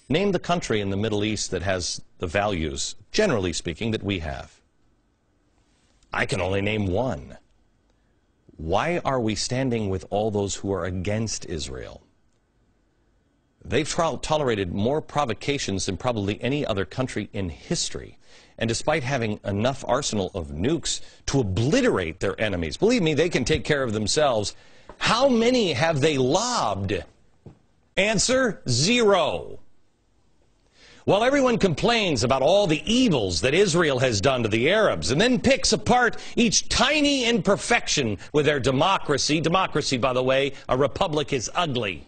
Name the country in the Middle East that has the values, generally speaking, that we have. I can only name one. Why are we standing with all those who are against Israel? They've tolerated more provocations than probably any other country in history. And despite having enough arsenal of nukes to obliterate their enemies, believe me, they can take care of themselves. How many have they lobbed? Answer, 0. While everyone complains about all the evils that Israel has done to the Arabs and then picks apart each tiny imperfection with their democracy, by the way, a republic is ugly.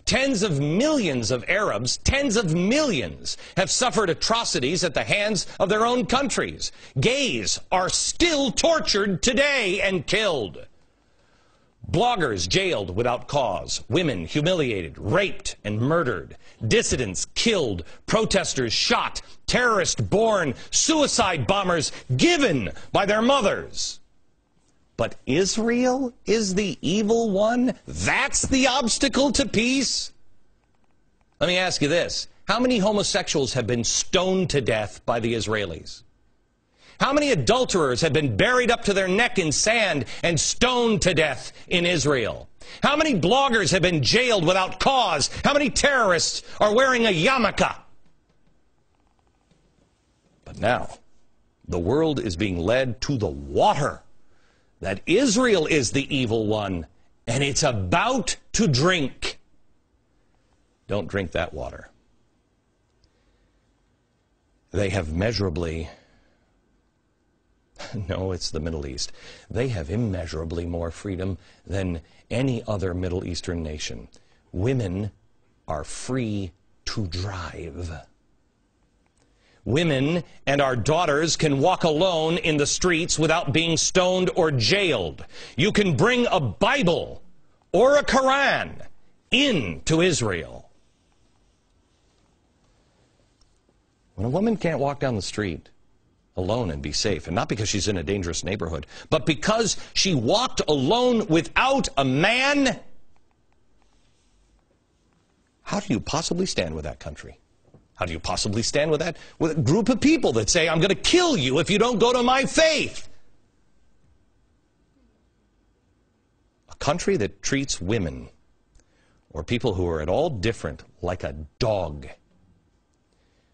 Tens of millions of Arabs, tens of millions, have suffered atrocities at the hands of their own countries. Gays are still tortured today and killed. Bloggers jailed without cause, women humiliated, raped, and murdered, dissidents killed, protesters shot, terrorists born, suicide bombers given by their mothers. But Israel is the evil one? That's the obstacle to peace? Let me ask you this. How many homosexuals have been stoned to death by the Israelis? How many adulterers have been buried up to their neck in sand and stoned to death in Israel? How many bloggers have been jailed without cause? How many terrorists are wearing a yarmulke? But now, the world is being led to the water. That Israel is the evil one, and it's about to drink. Don't drink that water. They have measurably... No, it's the Middle East. They have immeasurably more freedom than any other Middle Eastern nation. Women are free to drive. Women and our daughters can walk alone in the streets without being stoned or jailed. You can bring a Bible or a Quran into Israel. When a woman can't walk down the street alone and be safe, and not because she's in a dangerous neighborhood, but because she walked alone without a man, how do you possibly stand with that country? How do you possibly stand with that? With a group of people that say, I'm going to kill you if you don't go to my faith. A country that treats women or people who are at all different like a dog.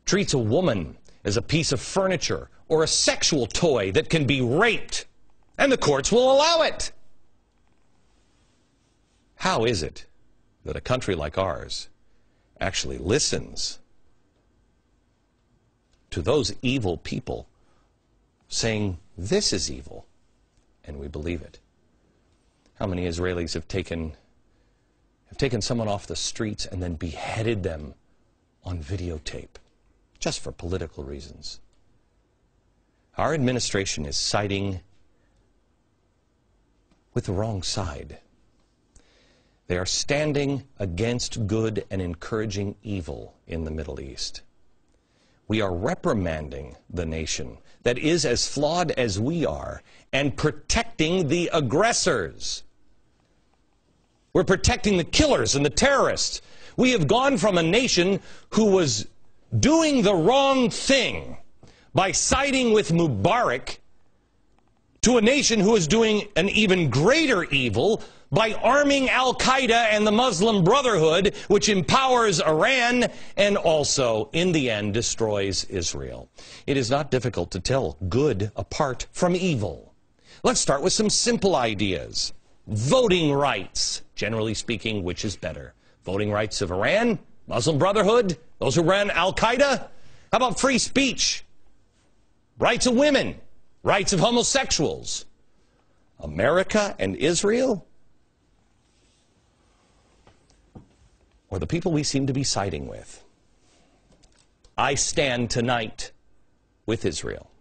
Treats a woman as a piece of furniture or a sexual toy that can be raped, and the courts will allow it. How is it that a country like ours actually listens to those evil people saying this is evil, and we believe it? How many Israelis have taken someone off the streets and then beheaded them on videotape just for political reasons? Our administration is siding with the wrong side. They are standing against good and encouraging evil in the Middle East. We are reprimanding the nation that is as flawed as we are and protecting the aggressors. We're protecting the killers and the terrorists. We have gone from a nation who was doing the wrong thing by siding with Mubarak to a nation who is doing an even greater evil by arming Al-Qaeda and the Muslim Brotherhood, which empowers Iran and also, in the end, destroys Israel. It is not difficult to tell good apart from evil. Let's start with some simple ideas. Voting rights. Generally speaking, which is better? Voting rights of Iran, Muslim Brotherhood, those who ran Al-Qaeda? How about free speech? Rights of women, rights of homosexuals. America and Israel? Or the people we seem to be siding with? I stand tonight with Israel.